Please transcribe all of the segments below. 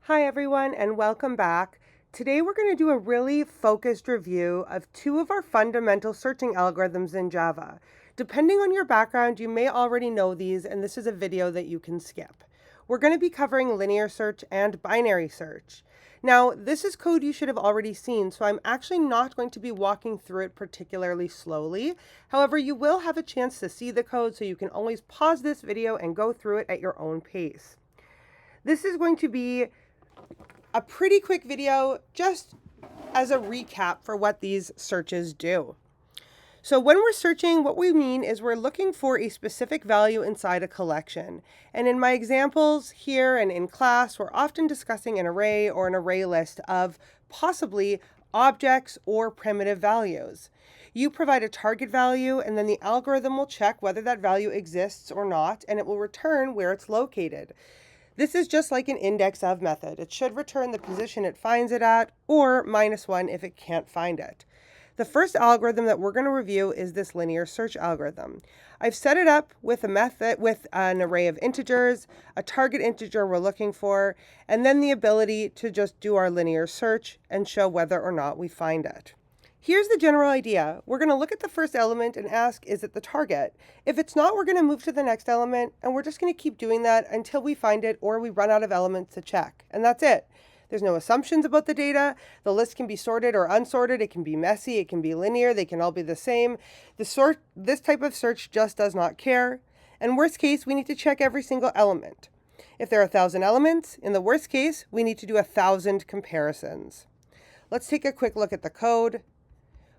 Hi everyone and welcome back. Today we're going to do a really focused review of two of our fundamental searching algorithms in Java. Depending on your background, you may already know these, and this is a video that you can skip. We're going to be covering linear search and binary search. Now, this is code you should have already seen, so I'm actually not going to be walking through it particularly slowly. However, you will have a chance to see the code, so you can always pause this video and go through it at your own pace. This is going to be a pretty quick video just as a recap for what these searches do. So when we're searching, what we mean is we're looking for a specific value inside a collection. And in my examples here and in class, we're often discussing an array or an array list of possibly objects or primitive values. You provide a target value, and then the algorithm will check whether that value exists or not, and it will return where it's located. This is just like an index of method. It should return the position it finds it at, or -1 if it can't find it. The first algorithm that we're going to review is this linear search algorithm. I've set it up with a method with an array of integers, a target integer we're looking for, and then the ability to just do our linear search and show whether or not we find it. Here's the general idea. We're going to look at the first element and ask, is it the target? If it's not, we're going to move to the next element, and we're just going to keep doing that until we find it or we run out of elements to check. And that's it. There's no assumptions about the data. The list can be sorted or unsorted. It can be messy. It can be linear. They can all be the same. This type of search just does not care. And worst case, we need to check every single element. If there are 1,000 elements, in the worst case, we need to do 1,000 comparisons. Let's take a quick look at the code.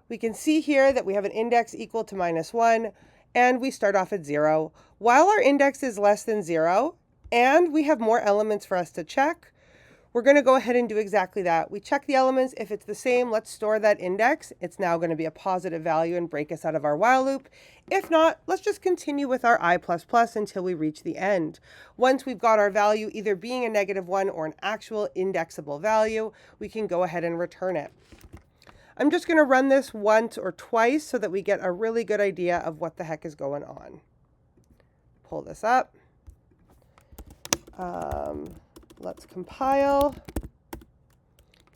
We can see here that we have an index equal to -1, and we start off at 0. While our index is less than 0, and we have more elements for us to check, we're going to go ahead and do exactly that. We check the elements. If it's the same, let's store that index. It's now going to be a positive value and break us out of our while loop. If not, let's just continue with our I++ until we reach the end. Once we've got our value either being a -1 or an actual indexable value, we can go ahead and return it. I'm just going to run this once or twice so that we get a really good idea of what the heck is going on. Pull this up. Let's compile.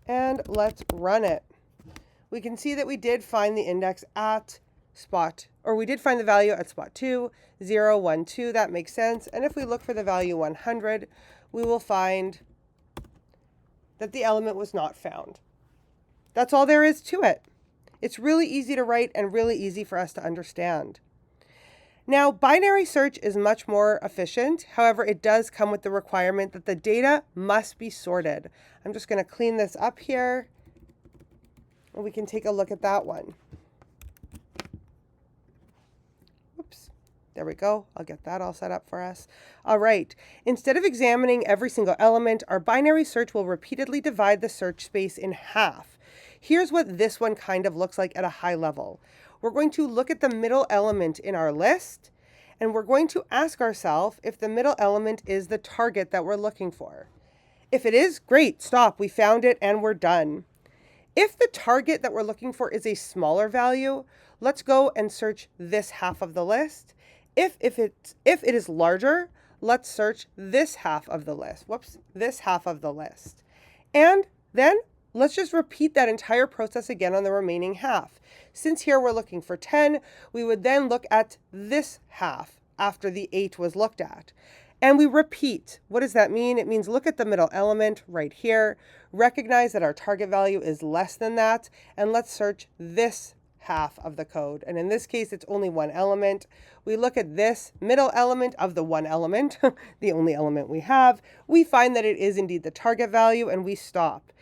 And let's run it. We can see that we did find the index at we did find the value at spot 2, 0, 1, 2. That makes sense. And if we look for the value 100, we will find that the element was not found. That's all there is to it. It's really easy to write and really easy for us to understand. Now, binary search is much more efficient. However, it does come with the requirement that the data must be sorted. I'm just going to clean this up here, and we can take a look at that one. Oops. There we go. I'll get that all set up for us. All right. Instead of examining every single element, our binary search will repeatedly divide the search space in half. Here's what this one kind of looks like at a high level. We're going to look at the middle element in our list, and we're going to ask ourselves if the middle element is the target that we're looking for. If it is, great, stop, we found it and we're done. If the target that we're looking for is a smaller value, let's go and search this half of the list. If it is larger, let's search this half of the list. This half of the list. And then let's just repeat that entire process again on the remaining half. Since here we're looking for 10, we would then look at this half after the 8 was looked at. And we repeat. What does that mean? It means look at the middle element right here, recognize that our target value is less than that, and let's search this half of the code. And in this case, it's only one element. We look at this middle element of the one element, the only element we have. We find that it is indeed the target value, and we stop.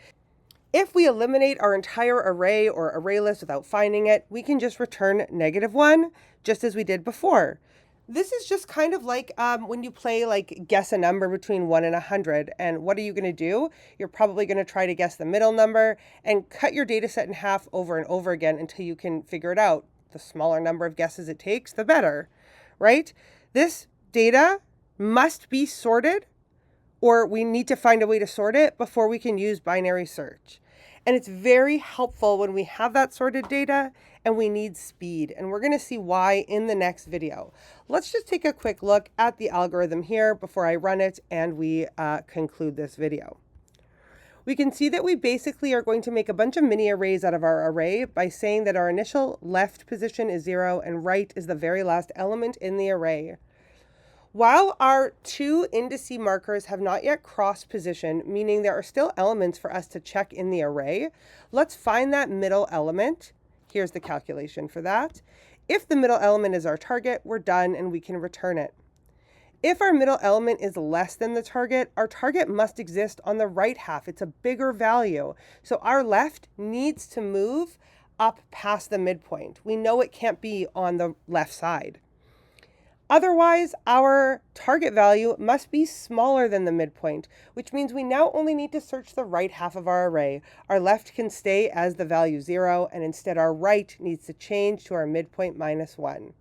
If we eliminate our entire array or array list without finding it, we can just return -1, just as we did before. This is just kind of like when you play guess a number between 1 and 100. And what are you going to do? You're probably going to try to guess the middle number and cut your data set in half over and over again until you can figure it out. The smaller number of guesses it takes, the better, right? This data must be sorted, or we need to find a way to sort it before we can use binary search. And it's very helpful when we have that sorted data and we need speed. And we're going to see why in the next video. Let's just take a quick look at the algorithm here before I run it and we conclude this video. We can see that we basically are going to make a bunch of mini arrays out of our array by saying that our initial left position is 0 and right is the very last element in the array. While our two indice markers have not yet crossed position, meaning there are still elements for us to check in the array, let's find that middle element. Here's the calculation for that. If the middle element is our target, we're done and we can return it. If our middle element is less than the target, our target must exist on the right half. It's a bigger value. So our left needs to move up past the midpoint. We know it can't be on the left side. Otherwise, our target value must be smaller than the midpoint, which means we now only need to search the right half of our array. Our left can stay as the value 0, and instead our right needs to change to our midpoint -1.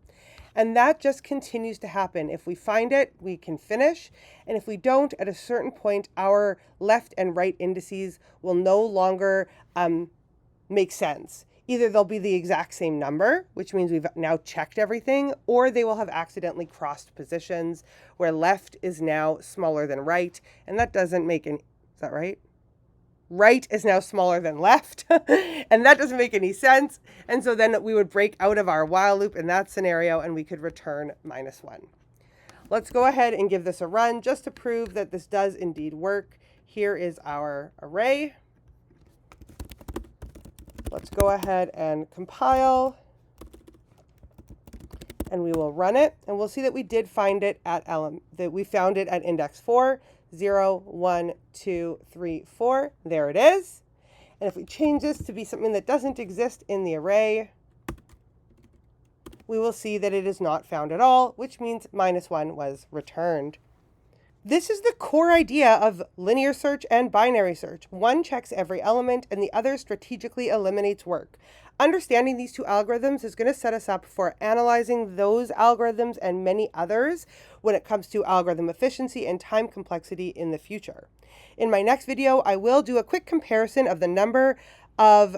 And that just continues to happen. If we find it, we can finish. And if we don't, at a certain point, our left and right indices will no longer make sense. Either they'll be the exact same number, which means we've now checked everything, or they will have accidentally crossed positions where left is now smaller than right. And that doesn't make any, is that right? Right is now smaller than left, and that doesn't make any sense. And so then we would break out of our while loop in that scenario, and we could return -1. Let's go ahead and give this a run just to prove that this does indeed work. Here is our array. Let's go ahead and compile, and we will run it, and we'll see that we did find it at that we found it at index 4. 0, 1, 2, 3, 4. There it is. And if we change this to be something that doesn't exist in the array, we will see that it is not found at all, which means -1 was returned. This is the core idea of linear search and binary search. One checks every element and the other strategically eliminates work. Understanding these two algorithms is going to set us up for analyzing those algorithms and many others when it comes to algorithm efficiency and time complexity in the future. In my next video, I will do a quick comparison of the number of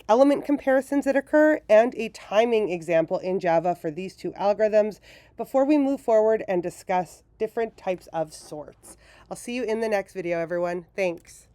element comparisons that occur and a timing example in Java for these two algorithms before we move forward and discuss different types of sorts. I'll see you in the next video, everyone. Thanks.